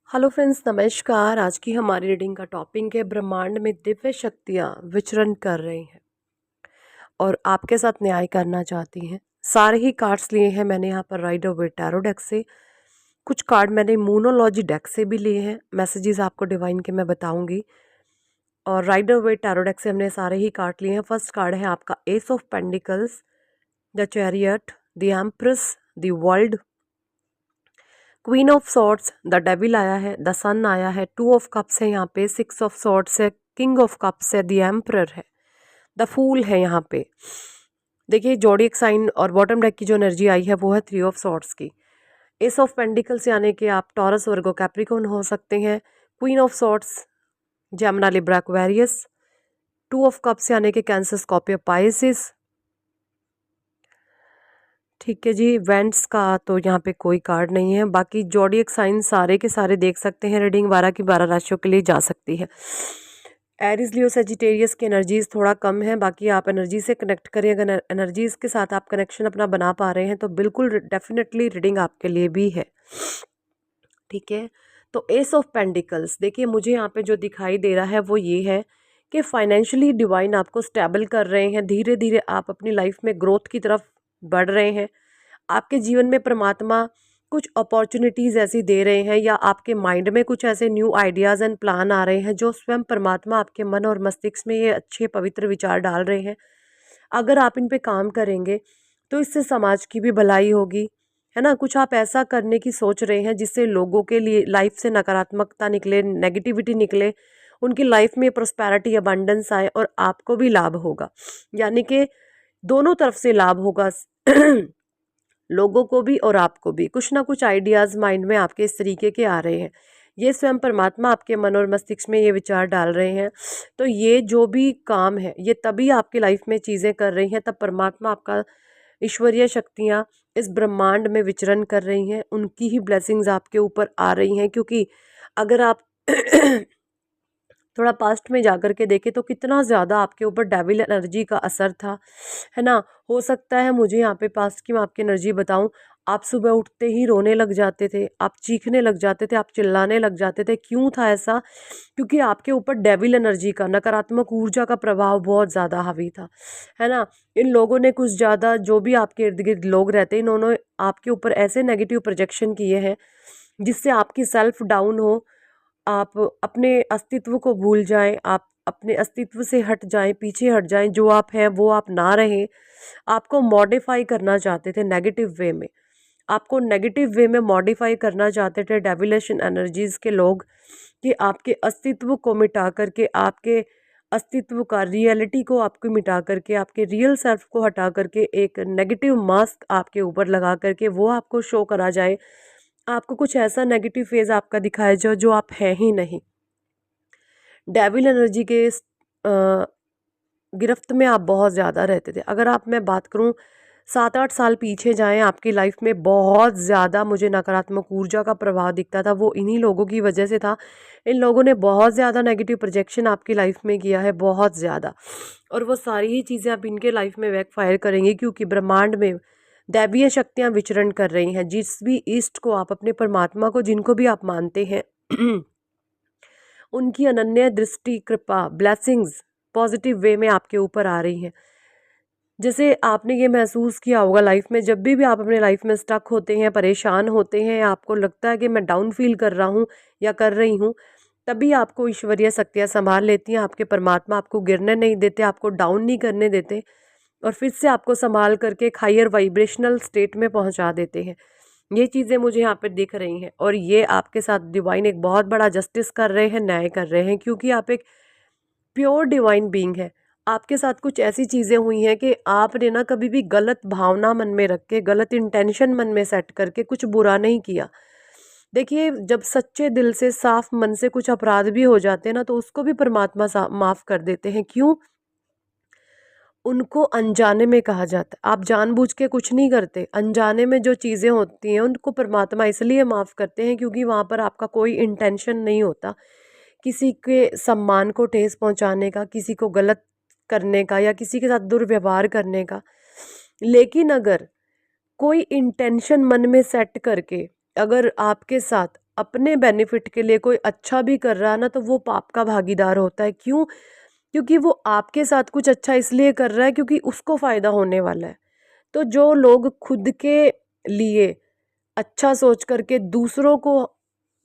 Hello friends, नमस्कार। आज की हमारी रीडिंग का टॉपिक है ब्रह्मांड में दिव्य शक्तियाँ विचरण कर रही हैं और आपके साथ न्याय करना चाहती हैं। सारे ही कार्ड्स लिए हैं मैंने यहाँ पर राइडर वेट टैरो डेक से। कुछ कार्ड मैंने मूनोलॉजी डेक से भी लिए हैं। मैसेजेस आपको डिवाइन के मैं बताऊंगी। और राइडर वेट टैरो डेक से हमने सारे ही कार्ड लिए हैं। फर्स्ट कार्ड है आपका S of pentacles, the chariot, the empress, the world, queen of swords, the devil आया है, द सन आया है, टू ऑफ कप्स है यहाँ पे, सिक्स ऑफ सॉर्ड्स है, किंग ऑफ कप्स है, द एम्परर है, द फूल है यहाँ पे। देखिए जोडिएक साइन और बॉटम डेक की जो एनर्जी आई है वो है थ्री ऑफ सॉर्ड्स की। एस ऑफ पेंडिकल्स यानी कि आप टॉरस वर्गो कैप्रिकॉर्न हो सकते हैं। Queen of swords Gemini Libra Aquarius. Two of cups यानी कि कैंसर स्कॉर्पियो पाइसिस। ठीक है जी, वेंट्स का तो यहाँ पे कोई कार्ड नहीं है। बाकी जोडिएक साइन सारे के सारे देख सकते हैं। रीडिंग 12 की 12 राशियों के लिए जा सकती है। एरीज लियो सेजिटेरियस की एनर्जीज थोड़ा कम है। बाकी आप एनर्जी से कनेक्ट करें। अगर एनर्जीज के साथ आप कनेक्शन अपना बना पा रहे हैं तो बिल्कुल डेफिनेटली रीडिंग आपके लिए भी है। ठीक है, तो एस ऑफ पेंडिकल्स देखिए मुझे यहाँ पे जो दिखाई दे रहा है वो ये है कि फाइनेंशियली डिवाइन आपको स्टेबल कर रहे हैं। धीरे धीरे आप अपनी लाइफ में ग्रोथ की तरफ बढ़ रहे हैं। आपके जीवन में परमात्मा कुछ अपॉर्चुनिटीज़ ऐसी दे रहे हैं या आपके माइंड में कुछ ऐसे न्यू आइडियाज़ एंड प्लान आ रहे हैं जो स्वयं परमात्मा आपके मन और मस्तिष्क में ये अच्छे पवित्र विचार डाल रहे हैं। अगर आप इन पे काम करेंगे तो इससे समाज की भी भलाई होगी, है ना। कुछ आप ऐसा करने की सोच रहे हैं जिससे लोगों के लिए लाइफ से नकारात्मकता निकले, नेगेटिविटी निकले, उनकी लाइफ में प्रोस्पैरिटी अबंडेंस आए और आपको भी लाभ होगा। यानी कि दोनों तरफ से लाभ होगा लोगों को भी और आपको भी। कुछ ना कुछ आइडियाज़ माइंड में आपके इस तरीके के आ रहे हैं। ये स्वयं परमात्मा आपके मन और मस्तिष्क में ये विचार डाल रहे हैं। तो ये जो भी काम है ये तभी आपकी लाइफ में चीज़ें कर रही हैं तब परमात्मा आपका ईश्वरीय शक्तियाँ इस ब्रह्मांड में विचरण कर रही हैं। उनकी ही ब्लेसिंग्स आपके ऊपर आ रही हैं। क्योंकि अगर आप थोड़ा पास्ट में जाकर के देखें तो कितना ज़्यादा आपके ऊपर डेविल एनर्जी का असर था, है ना। हो सकता है मुझे यहाँ पे पास्ट की मैं आपकी एनर्जी बताऊँ, आप सुबह उठते ही रोने लग जाते थे, आप चीखने लग जाते थे, आप चिल्लाने लग जाते थे। क्यों था ऐसा? क्योंकि आपके ऊपर डेविल एनर्जी का, नकारात्मक ऊर्जा का प्रभाव बहुत ज़्यादा हावी था, है ना। इन लोगों ने कुछ ज़्यादा, जो भी आपके इर्द गिर्द लोग रहते हैं, इन्होंने आपके ऊपर ऐसे नेगेटिव प्रोजेक्शन किए हैं जिससे आपकी सेल्फ डाउन हो, आप अपने अस्तित्व को भूल जाएं, आप अपने अस्तित्व से हट जाएं, पीछे हट जाएं, जो आप हैं वो आप ना रहें। आपको मॉडिफाई करना चाहते थे नेगेटिव वे में, आपको नेगेटिव वे में मॉडिफाई करना चाहते थे डेविलेशन एनर्जीज के लोग, कि आपके अस्तित्व को मिटा करके, आपके अस्तित्व का रियलिटी को आपको मिटा करके, आपके रियल सेल्फ को हटा करके एक नेगेटिव मास्क आपके ऊपर लगा करके वो आपको शो करा जाए, आपको कुछ ऐसा नेगेटिव फेज आपका दिखाया जाए जो आप हैं ही नहीं। डेविल एनर्जी के गिरफ्त में आप बहुत ज़्यादा रहते थे। अगर आप, मैं बात करूं 7-8 साल पीछे जाएं आपकी लाइफ में, बहुत ज़्यादा मुझे नकारात्मक ऊर्जा का प्रभाव दिखता था। वो इन्हीं लोगों की वजह से था। इन लोगों ने बहुत ज़्यादा नेगेटिव प्रोजेक्शन आपकी लाइफ में किया है, बहुत ज़्यादा। और वो सारी ही चीज़ें अब इनके लाइफ में बैकफायर करेंगी क्योंकि ब्रह्मांड में दैवीय शक्तियाँ विचरण कर रही हैं। जिस भी ईस्ट को आप, अपने परमात्मा को, जिनको भी आप मानते हैं उनकी अनन्य दृष्टि, कृपा, ब्लेसिंग्स पॉजिटिव वे में आपके ऊपर आ रही हैं। जैसे आपने ये महसूस किया होगा लाइफ में, जब भी आप अपने लाइफ में स्टक होते हैं, परेशान होते हैं, आपको लगता है कि मैं डाउन फील कर रहा हूँ या कर रही हूँ, तभी आपको ईश्वरीय शक्तियाँ संभाल लेती हैं। आपके परमात्मा आपको गिरने नहीं देते, आपको डाउन नहीं करने देते और फिर से आपको संभाल करके एक हायर वाइब्रेशनल स्टेट में पहुँचा देते हैं। ये चीज़ें मुझे यहाँ पे दिख रही हैं और ये आपके साथ डिवाइन एक बहुत बड़ा जस्टिस कर रहे हैं, न्याय कर रहे हैं, क्योंकि आप एक प्योर डिवाइन बीइंग है। आपके साथ कुछ ऐसी चीज़ें हुई हैं कि आपने ना कभी भी गलत भावना मन में रख के, गलत इंटेंशन मन में सेट करके कुछ बुरा नहीं किया। देखिए, जब सच्चे दिल से, साफ मन से कुछ अपराध भी हो जाते हैं ना, तो उसको भी परमात्मा माफ़ कर देते हैं। क्यों? उनको अनजाने में कहा जाता है। आप जानबूझ के कुछ नहीं करते, अनजाने में जो चीज़ें होती हैं उनको परमात्मा इसलिए माफ़ करते हैं क्योंकि वहाँ पर आपका कोई इंटेंशन नहीं होता किसी के सम्मान को ठेस पहुँचाने का, किसी को गलत करने का या किसी के साथ दुर्व्यवहार करने का। लेकिन अगर कोई इंटेंशन मन में सेट करके अगर आपके साथ अपने बेनिफिट के लिए कोई अच्छा भी कर रहा है ना, तो वो पाप का भागीदार होता है। क्यों? क्योंकि वो आपके साथ कुछ अच्छा इसलिए कर रहा है क्योंकि उसको फ़ायदा होने वाला है। तो जो लोग खुद के लिए अच्छा सोच करके दूसरों को,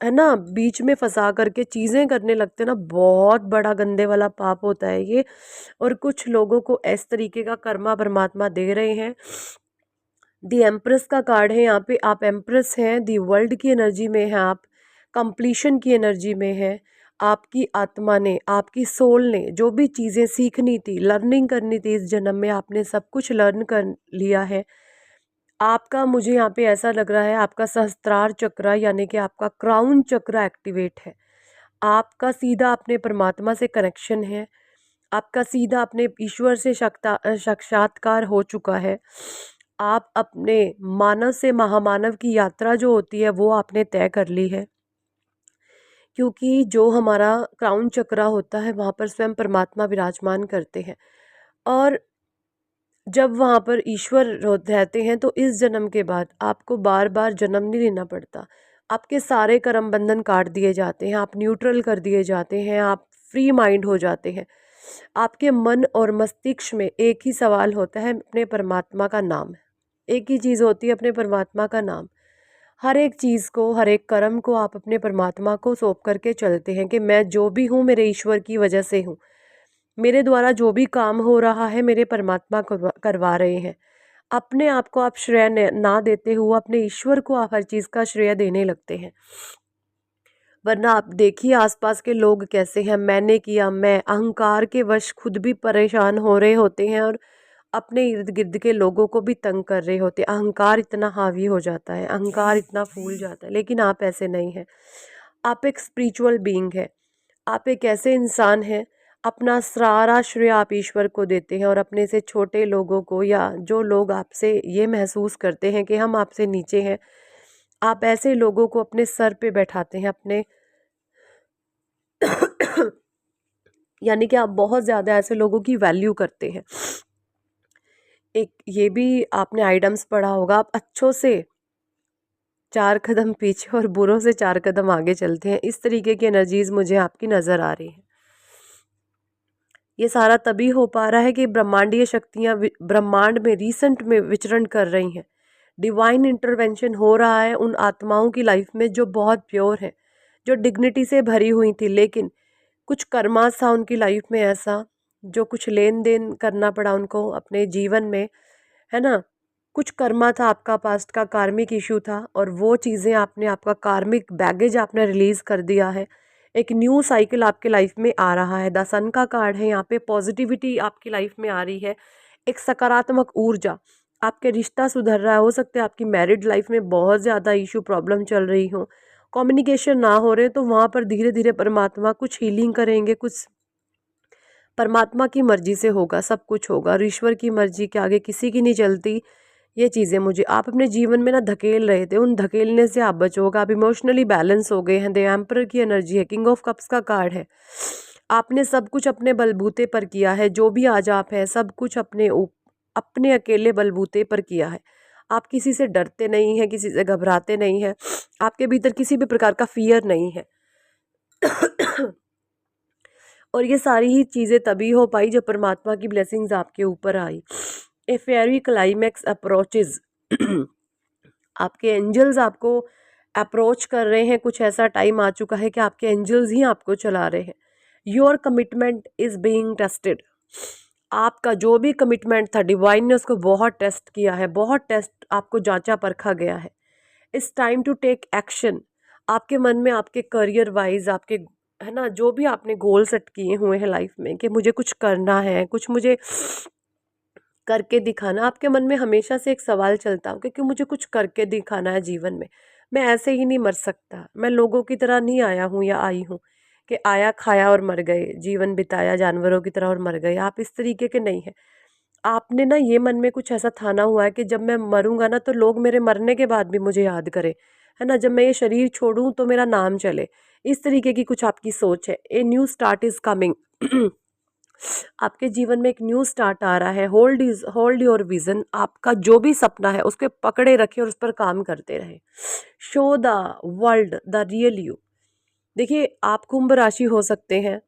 है ना, बीच में फंसा करके चीज़ें करने लगते हैं ना, बहुत बड़ा गंदे वाला पाप होता है ये। और कुछ लोगों को इस तरीके का कर्मा परमात्मा दे रहे हैं। दी एम्प्रेस का कार्ड है यहाँ पे, आप एम्प्रेस हैं, दी वर्ल्ड की एनर्जी में हैं आप, कंप्लीशन की एनर्जी में है। आपकी आत्मा ने, आपकी सोल ने जो भी चीज़ें सीखनी थी, लर्निंग करनी थी इस जन्म में, आपने सब कुछ लर्न कर लिया है। आपका, मुझे यहाँ पे ऐसा लग रहा है, आपका सहस्त्रार चक्र यानी कि आपका क्राउन चक्र एक्टिवेट है। आपका सीधा अपने परमात्मा से कनेक्शन है। आपका सीधा अपने ईश्वर से साक्षात्कार हो चुका है। आप अपने मानव से महामानव की यात्रा जो होती है वो आपने तय कर ली है। क्योंकि जो हमारा क्राउन चक्र होता है वहाँ पर स्वयं परमात्मा विराजमान करते हैं। और जब वहाँ पर ईश्वर रहते हैं तो इस जन्म के बाद आपको बार बार जन्म नहीं लेना पड़ता। आपके सारे कर्म बंधन काट दिए जाते हैं, आप न्यूट्रल कर दिए जाते हैं, आप फ्री माइंड हो जाते हैं। आपके मन और मस्तिष्क में एक ही सवाल होता है, अपने परमात्मा का नाम। एक ही चीज़ होती है, अपने परमात्मा का नाम। हर एक चीज़ को, हर एक कर्म को आप अपने परमात्मा को सौंप करके चलते हैं कि मैं जो भी हूँ मेरे ईश्वर की वजह से हूँ। मेरे द्वारा जो भी काम हो रहा है मेरे परमात्मा करवा रहे हैं। अपने आप को आप श्रेय ना देते हुए अपने ईश्वर को आप हर चीज़ का श्रेय देने लगते हैं। वरना आप देखिए आसपास के लोग कैसे हैं, मैंने किया, मैं, अहंकार के वश खुद भी परेशान हो रहे होते हैं और अपने इर्द गिर्द के लोगों को भी तंग कर रहे होते हैं। अहंकार इतना हावी हो जाता है, अहंकार इतना फूल जाता है। लेकिन आप ऐसे नहीं हैं। आप एक स्पिरिचुअल बीइंग है। आप एक ऐसे इंसान हैं, अपना सारा श्रेय आप ईश्वर को देते हैं और अपने से छोटे लोगों को, या जो लोग आपसे ये महसूस करते हैं कि हम आपसे नीचे हैं, आप ऐसे लोगों को अपने सर पे बैठाते हैं अपने यानी कि आप बहुत ज़्यादा ऐसे लोगों की वैल्यू करते हैं। एक ये भी आपने आइटम्स पढ़ा होगा, आप अच्छों से 4 कदम पीछे और बुरों से 4 कदम आगे चलते हैं। इस तरीके की एनर्जीज मुझे आपकी नज़र आ रही हैं। ये सारा तभी हो पा रहा है कि ब्रह्मांडीय शक्तियाँ ब्रह्मांड में रिसेंट में विचरण कर रही हैं। डिवाइन इंटरवेंशन हो रहा है उन आत्माओं की लाइफ में जो बहुत प्योर है, जो डिग्निटी से भरी हुई थी, लेकिन कुछ कर्मा था उनकी लाइफ में ऐसा, जो कुछ लेन देन करना पड़ा उनको अपने जीवन में, है ना। कुछ कर्मा था, आपका पास्ट का कार्मिक इशू था, और वो चीज़ें आपने, आपका कार्मिक बैगेज आपने रिलीज़ कर दिया है। एक न्यू साइकिल आपके लाइफ में आ रहा है। द सन का कार्ड है यहाँ पे, पॉजिटिविटी आपकी लाइफ में आ रही है, एक सकारात्मक ऊर्जा। आपके रिश्ता सुधर रहा है। हो सकता है आपकी मैरिड लाइफ में बहुत ज़्यादा इशू प्रॉब्लम चल रही हो, कम्युनिकेशन ना हो रहे, तो वहाँ पर धीरे धीरे परमात्मा कुछ हीलिंग करेंगे। कुछ परमात्मा की मर्जी से होगा, सब कुछ होगा, और ईश्वर की मर्जी के आगे किसी की नहीं चलती। ये चीज़ें मुझे, आप अपने जीवन में ना धकेल रहे थे, उन धकेलने से आप बचोगे। आप इमोशनली बैलेंस हो गए हैं। द एम्परर की एनर्जी है, किंग ऑफ कप्स का कार्ड है। आपने सब कुछ अपने बलबूते पर किया है। जो भी आज आप हैं, सब कुछ अपने अकेले बलबूते पर किया है। आप किसी से डरते नहीं हैं, किसी से घबराते नहीं हैं। आपके भीतर किसी भी प्रकार का फियर नहीं है। और ये सारी ही चीज़ें तभी हो पाई जब परमात्मा की ब्लेसिंग्स आपके ऊपर आई। ए फेयरी क्लाइमैक्स अप्रोचेज आपके एंजल्स आपको अप्रोच कर रहे हैं। कुछ ऐसा टाइम आ चुका है कि आपके एंजल्स ही आपको चला रहे हैं। Your commitment is being tested. आपका जो भी कमिटमेंट था, डिवाइन ने उसको बहुत टेस्ट किया है, बहुत टेस्ट आपको जांचा परखा गया है। It's time to take action. आपके मन में, आपके करियर वाइज, आपके, है ना, जो भी आपने गोल सेट किए हुए हैं लाइफ में कि मुझे कुछ करना है, कुछ मुझे करके दिखाना, आपके मन में हमेशा से एक सवाल चलता हो कि मुझे कुछ करके दिखाना है जीवन में। मैं ऐसे ही नहीं मर सकता, मैं लोगों की तरह नहीं आया हूँ या आई हूँ कि आया, खाया और मर गए, जीवन बिताया जानवरों की तरह और मर गए। आप इस तरीके के नहीं हैं। आपने ना ये मन में कुछ ऐसा ठाना हुआ है कि जब मैं मरूंगा ना तो लोग मेरे मरने के बाद भी मुझे याद करें, है ना। जब मैं ये शरीर छोड़ूं तो मेरा नाम चले। इस तरीके की कुछ आपकी सोच है। A new start is coming. आपके जीवन में एक न्यू स्टार्ट आ रहा है। होल्ड योर विजन, आपका जो भी सपना है उसके पकड़े रखें और उस पर काम करते रहें। Show the world the real you. देखिए, आप कुंभ राशि हो सकते हैं।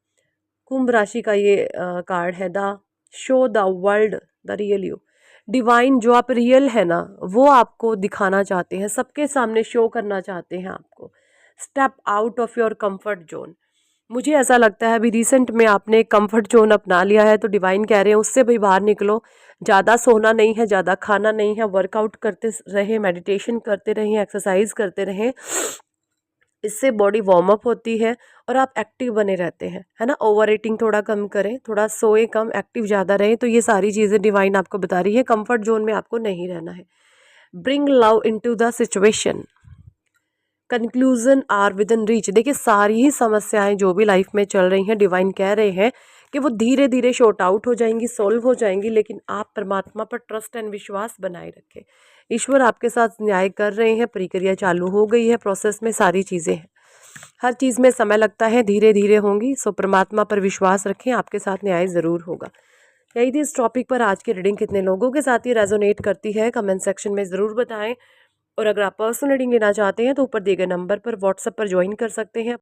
कुंभ राशि का ये कार्ड है, the show the world the real you. Divine जो आप रियल है ना, वो आपको दिखाना चाहते हैं, सबके सामने शो करना चाहते हैं आपको। Step out of your comfort zone. मुझे ऐसा लगता है अभी रिसेंट में आपने कंफर्ट जोन अपना लिया है, तो डिवाइन कह रहे हैं उससे भी बाहर निकलो। ज़्यादा सोना नहीं है, ज़्यादा खाना नहीं है, वर्कआउट करते रहें, मेडिटेशन करते रहें, एक्सरसाइज करते रहें। इससे बॉडी वार्म अप होती है और आप एक्टिव बने रहते हैं, है ना। ओवर ईटिंग थोड़ा कम करें, थोड़ा सोए कम, एक्टिव ज़्यादा रहें। तो ये सारी चीज़ें डिवाइन आपको बता रही है। कंफर्ट जोन में आपको नहीं रहना है। Bring love into the situation, conclusion are within reach. देखिए, सारी ही समस्याएं जो भी लाइफ में चल रही हैं, डिवाइन कह रहे हैं कि वो धीरे धीरे शॉर्ट आउट हो जाएंगी, सॉल्व हो जाएंगी, लेकिन आप परमात्मा पर ट्रस्ट एंड विश्वास बनाए रखें। ईश्वर आपके साथ न्याय कर रहे हैं, प्रक्रिया चालू हो गई है, प्रोसेस में सारी चीज़ें हैं। हर चीज़ में समय लगता है, धीरे धीरे होंगी। सो परमात्मा पर विश्वास रखें, आपके साथ न्याय ज़रूर होगा। यही थी इस टॉपिक पर आज की रीडिंग। कितने लोगों के साथ ये रेजोनेट करती है कमेंट सेक्शन में ज़रूर बताएं। और अगर आप पर्सनल रीडिंग लेना चाहते हैं तो ऊपर दिए गए नंबर पर व्हाट्सएप पर ज्वाइन कर सकते हैं।